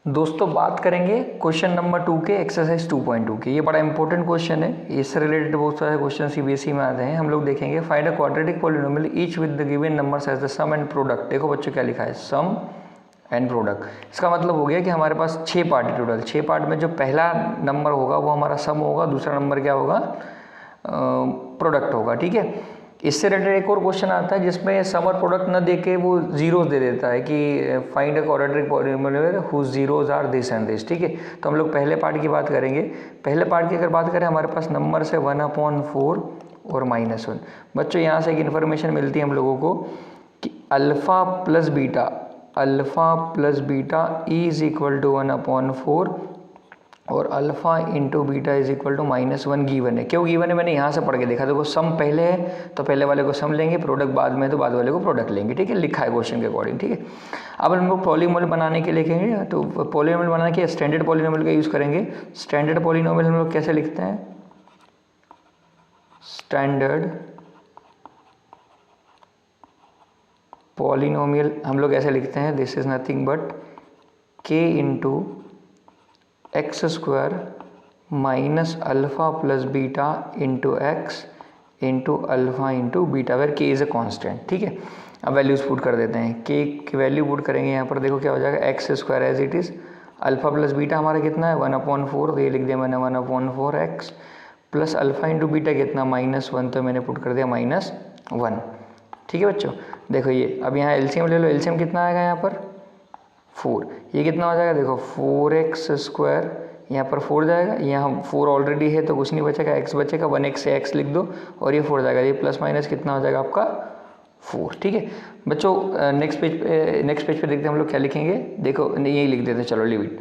दोस्तों बात करेंगे क्वेश्चन नंबर 2 के एक्सरसाइज 2.2 के। ये बड़ा इंपॉर्टेंट क्वेश्चन है, इससे रिलेटेड बहुत सारे क्वेश्चन सीबीएसई में आते हैं। हम लोग देखेंगे find a quadratic polynomial each with the given numbers as the sum and product. देखो बच्चों क्या लिखा है, सम एंड प्रोडक्ट। इसका मतलब हो गया कि हमारे पास 6 पार्ट है टोटल। 6 पार्ट में जो पहला नंबर होगा वो हमारा सम होगा, दूसरा नंबर क्या होगा, प्रोडक्ट होगा। ठीक है, इससे रिलेटेड एक और क्वेश्चन आता है जिसमें सम और प्रोडक्ट न देके वो जीरोस दे देता है कि find a quadratic polynomial whose zeros are this and this. ठीक है, तो हम लोग पहले पार्ट की बात करेंगे। पहले पार्ट की अगर बात करें, हमारे पास नंबर है 1/4 और -1। बच्चों यहाँ से एक इन्फॉर्मेशन मिलती है हम लोगों को कि alpha plus beta is equal to 1/4 और alpha into beta is equal to -1 given है। क्यों गिवन है, मैंने यहाँ से पढ़ के देखा। देखो सम पहले है तो पहले वाले को सम लेंगे, प्रोडक्ट बाद में तो बाद वाले को प्रोडक्ट लेंगे। ठीक है, लिखा है क्वेश्चन के अकॉर्डिंग। ठीक है, अब हम लोग पॉलीनोमियल बनाने के लिखेंगे, तो पॉलीनोमियल बनाने के स्टैंडर्ड पॉलीनोमियल का यूज़ करेंगे। स्टैंडर्ड पॉलीनोमियल हम लोग कैसे लिखते हैं, स्टैंडर्ड पॉलीनोमियल हम लोग ऐसे लिखते हैं, this is nothing but k into x square minus alpha plus beta into x into alpha into beta where k is a constant. ठीक है, अब वैल्यूज पुट कर देते हैं। के की वैल्यू पुट करेंगे यहाँ पर, देखो क्या हो जाएगा, x square as it is, alpha plus beta हमारा कितना है 1/4, तो ये लिख दिया मैंने 1/4 x plus alpha into beta कितना -1, तो मैंने पुट कर दिया -1। ठीक है बच्चों, देखो ये अब यहाँ एलसीएम ले लो, एलसीएम कितना आएगा यहाँ पर 4, ये कितना हो जाएगा, देखो 4x स्क्वायर, यहाँ पर 4 जाएगा, यहाँ 4 ऑलरेडी है तो कुछ नहीं बचेगा, x बचेगा, 1x से x लिख दो और ये 4 जाएगा, ये प्लस माइनस कितना हो जाएगा आपका 4। ठीक है बच्चों, नेक्स्ट पेज पे देखते हैं हम लोग क्या लिखेंगे। देखो यही लिख देते हैं, चलो लिव इट,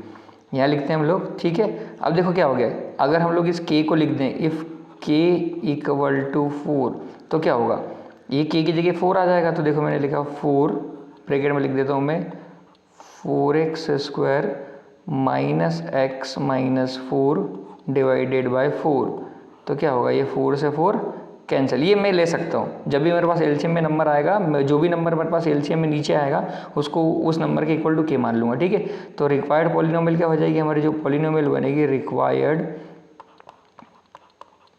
यहाँ लिखते हैं हम लोग। ठीक है, अब देखो क्या हो गया, अगर हम लोग इस k को लिख दें, इफ़ k इक्वल टू 4, तो क्या होगा, ये k की जगह 4 आ जाएगा। तो देखो मैंने लिखा 4, ब्रैकेट में लिख देता हूँ मैं 4x square minus x minus 4 divided by 4, तो क्या होगा, ये 4 से 4 कैंसिल। ये मैं ले सकता हूँ, जब भी मेरे पास एलसीएम में नंबर आएगा, जो भी नंबर मेरे पास एलसीएम में नीचे आएगा उसको उस नंबर के इक्वल टू के मान लूँगा। ठीक है, तो रिक्वायर्ड पॉलिनोमियल क्या हो जाएगी, हमारी जो पॉलिनोमियल बनेगी, रिक्वायर्ड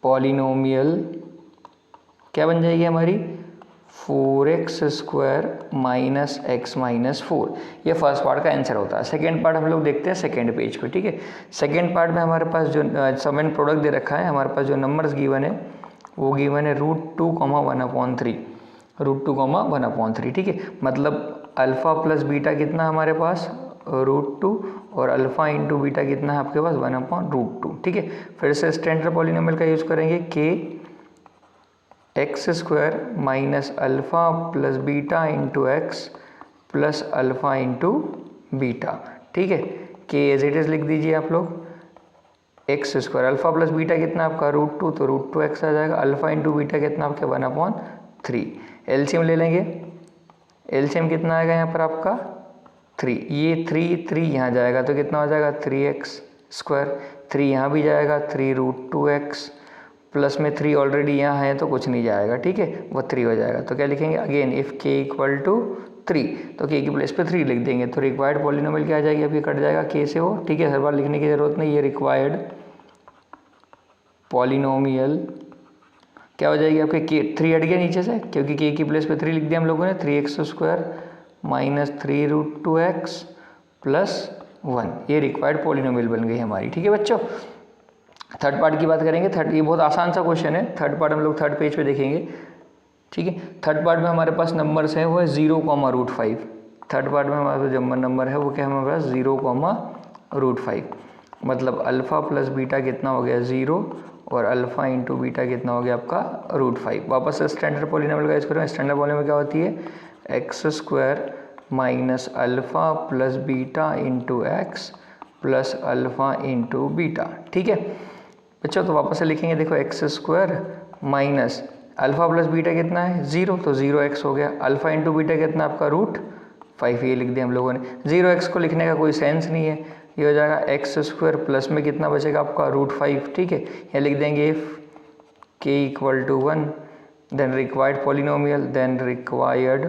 पॉलिनोमियल क्या बन जाएगी हमारी, 4x square minus x minus 4। ये फर्स्ट पार्ट का आंसर होता है। सेकेंड पार्ट हम लोग देखते हैं सेकेंड पेज पे। ठीक है, सेकेंड पार्ट में हमारे पास जो सम एंड प्रोडक्ट दे रखा है, हमारे पास जो नंबर्स गिवन है वो गिवन है √2, 1/3। ठीक है, मतलब अल्फ़ा प्लस बीटा कितना हमारे पास √2 और अल्फ़ा इंटू बीटा कितना है आपके पास 1/√2। ठीक है, फिर से स्टैंडर्ड पॉलिनोमियल का यूज़ करेंगे, के x square minus alpha plus beta into x plus alpha into beta. ठीक है, के एज इट इज़ लिख दीजिए आप लोग। X square alpha plus beta कितना आपका √2, तो √2x आ जाएगा। अल्फ़ा इंटू बीटा कितना आपके 1/3। एलसीएम ले लेंगे, एलसीएम कितना आएगा यहाँ पर आपका 3, ये 3 यहाँ जाएगा तो कितना हो जाएगा 3x स्क्वायर, 3 यहाँ भी जाएगा 3√2x प्लस में 3 ऑलरेडी यहाँ है तो कुछ नहीं जाएगा। ठीक है, वो 3 हो जाएगा। तो क्या लिखेंगे again, if k equal to 3, तो k की प्लेस पे 3 लिख देंगे, तो रिक्वायर्ड पॉलिनोमियल क्या आ जाएगी, अभी कट जाएगा k से वो। ठीक है, हर बार लिखने की ज़रूरत नहीं, ये रिक्वायर्ड पॉलिनोमियल क्या हो जाएगी आपके, k 3 हट गया नीचे से क्योंकि k की प्लेस पे 3 लिख दिया हम लोगों ने, 3x square minus 3√2x plus 1, ये रिक्वायर्ड पॉलिनोमियल बन गई हमारी। ठीक है बच्चों, थर्ड पार्ट की बात करेंगे। ये बहुत आसान सा क्वेश्चन है। थर्ड पार्ट हम लोग थर्ड पेज पे देखेंगे। ठीक है, थर्ड पार्ट में हमारे पास नंबर्स हैं वो है 0, थर्ड पार्ट में हमारे पास जो नंबर है वो क्या है हमारे पास 0, मतलब अल्फ़ा प्लस बीटा कितना हो गया 0 और अल्फ़ा इंटू बीटा कितना हो गया आपका √5। वापस से स्टैंडर्ड पॉलिनोमियल का यूज़ करें। स्टैंडर्ड पॉलिनोमियल क्या होती है, x square minus alpha plus beta into x plus alpha into beta. ठीक है बच्चों, तो वापस से लिखेंगे, देखो x square minus alpha plus beta कितना है 0, तो 0x हो गया। अल्फ़ा इंटू बीटा कितना आपका √5, ये लिख दिया हम लोगों ने। 0x को लिखने का कोई सेंस नहीं है, ये हो जाएगा एक्स स्क्वायर प्लस में कितना बचेगा आपका √5। ठीक है, ये लिख देंगे if k equal to 1 then required polynomial, then required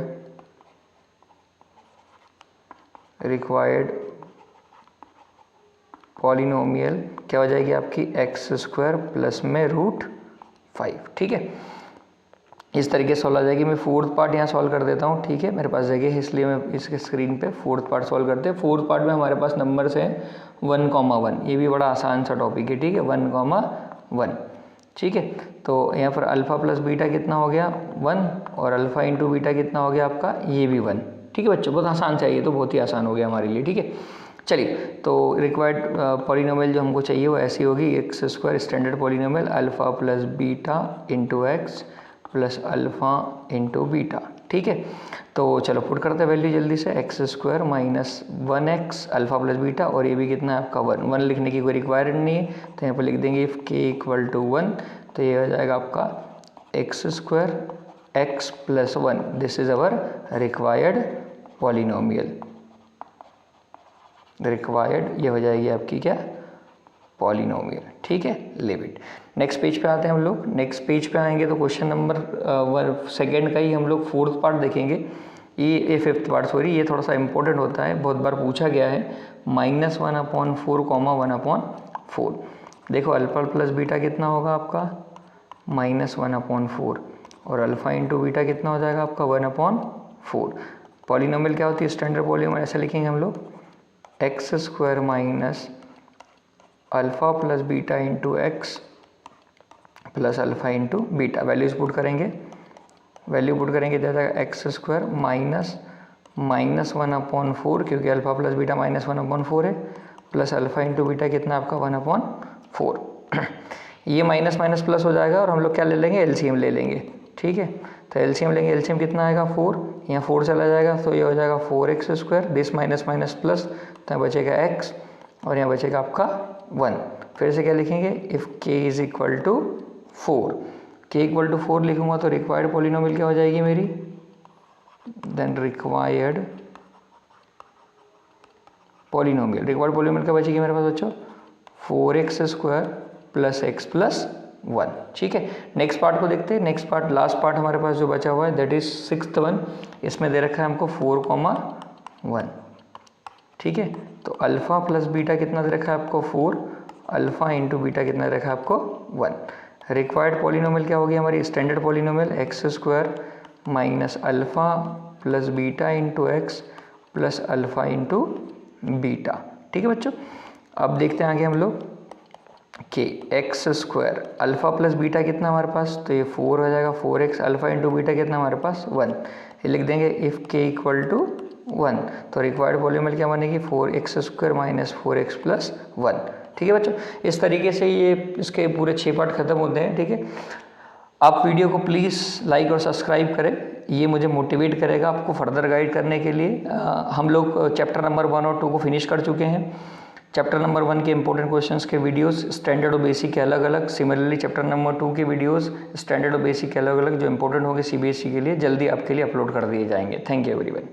polynomial क्या हो जाएगी आपकी एक्स स्क्वायर प्लस में रूट 5। ठीक है, इस तरीके से सॉल्व आ जाएगी। मैं फोर्थ पार्ट यहाँ सॉल्व कर देता हूँ। ठीक है, मेरे पास जगह है इसलिए मैं इसके स्क्रीन पे फोर्थ पार्ट सॉल्व करते हैं। फोर्थ पार्ट में हमारे पास नंबर्स हैं 1,1। ये भी बड़ा आसान सा टॉपिक है। ठीक है, 1,1। ठीक है, तो यहाँ पर अल्फ़ा प्लस बीटा कितना हो गया 1, और अल्फ़ा इंटू बीटा कितना हो गया आपका ये भी 1। ठीक है बच्चों, बहुत आसान चाहिए तो बहुत ही आसान हो गया हमारे लिए। ठीक है, चलिए, तो रिक्वायर्ड पॉलिनोमियल जो हमको चाहिए वो ऐसी होगी x square standard polynomial alpha plus beta into x plus alpha into beta. ठीक है, तो चलो पुट करते हैं वैल्यू जल्दी से। X square minus 1x alpha plus beta, और ये भी कितना है आपका 1 लिखने की कोई रिक्वायरमेंट नहीं है, तो यहाँ पर लिख देंगे इफ़ k इक्वल टू 1, तो ये हो जाएगा आपका x square x plus 1। This is our required polynomial. Required ये हो जाएगी आपकी क्या पॉलिनोमियल। ठीक है, लिव इट। नेक्स्ट पेज पे आते हैं हम लोग। नेक्स्ट पेज पे आएंगे तो क्वेश्चन नंबर सेकंड का ही हम लोग फोर्थ पार्ट देखेंगे। ये फिफ्थ पार्ट सॉरी, ये थोड़ा सा इंपॉर्टेंट होता है, बहुत बार पूछा गया है। -1/4, 1/4। देखो अल्फ़ा प्लस बीटा कितना होगा आपका -1/4, और अल्फ़ा इंटू बीटा कितना हो जाएगा आपका 1/4। पॉलिनोमियल क्या होती है स्टैंडर्ड पॉलिनोमियल, ऐसे लिखेंगे हम लोग x square minus alpha plus beta into x plus alpha into beta. Values put करेंगे, वैल्यू पुट करेंगे तो जाएगा एक्स स्क्वायर -1/4, क्योंकि अल्फ़ा प्लस बीटा -1/4 है, प्लस अल्फ़ा इंटू बीटा कितना आपका 1/4। ये माइनस माइनस प्लस हो जाएगा, और हम लोग क्या ले लेंगे एलसीएम ले लेंगे। ठीक है, तो एलसीएम लेंगे, एलसीएम कितना आएगा 4, यहाँ 4 चला जाएगा तो ये हो जाएगा 4x square, this minus minus plus, तो यहाँ बचेगा x, और यहाँ बचेगा आपका 1। फिर से क्या लिखेंगे if k is equal to 4, k equal to 4 लिखूँगा तो रिक्वायर्ड पॉलिनोमियल क्या हो जाएगी मेरी, देन रिक्वायर्ड पॉलिनोमियल क्या बचेगी मेरे पास बच्चों 4x square plus x plus 1। ठीक है, नेक्स्ट पार्ट को देखते हैं। नेक्स्ट पार्ट लास्ट पार्ट हमारे पास जो बचा हुआ है दैट इज सिक्स्थ वन। इसमें दे रखा है हमको 4,1। ठीक है, तो अल्फ़ा प्लस बीटा कितना दे रखा है आपको 4, अल्फ़ा इंटू बीटा कितना दे रखा है आपको 1। रिक्वायर्ड पॉलिनोमियल क्या होगी हमारी standard polynomial x square minus alpha plus beta into x plus alpha into beta. ठीक है बच्चों, अब देखते हैं आगे हम लोग कि x square alpha plus beta कितना हमारे पास, तो ये 4 हो जाएगा 4x, अल्फ़ा इंटू बीटा कितना हमारे पास 1। ये लिख देंगे इफ़ k इक्वल टू 1, तो रिक्वायर्ड वॉल्यूमल क्या बनेगी 4x square minus 4x plus 1। ठीक है बच्चों, इस तरीके से ये इसके पूरे 6 पार्ट खत्म होते हैं। ठीक है, आप वीडियो को प्लीज़ लाइक और सब्सक्राइब करें, ये मुझे मोटिवेट करेगा आपको फर्दर गाइड करने के लिए। हम लोग चैप्टर नंबर 1 और 2 को फिनिश कर चुके हैं। चैप्टर नंबर 1 के इंपॉर्टेंट क्वेश्चंस के वीडियोस स्टैंडर्ड और बेसिक के अलग अलग, सिमिलरली चैप्टर नंबर 2 के वीडियोस स्टैंडर्ड और बेसिक के अलग अलग जो इंपॉर्टेंट होंगे सीबीएसई के लिए जल्दी आपके लिए अपलोड कर दिए जाएंगे। Thank you everyone.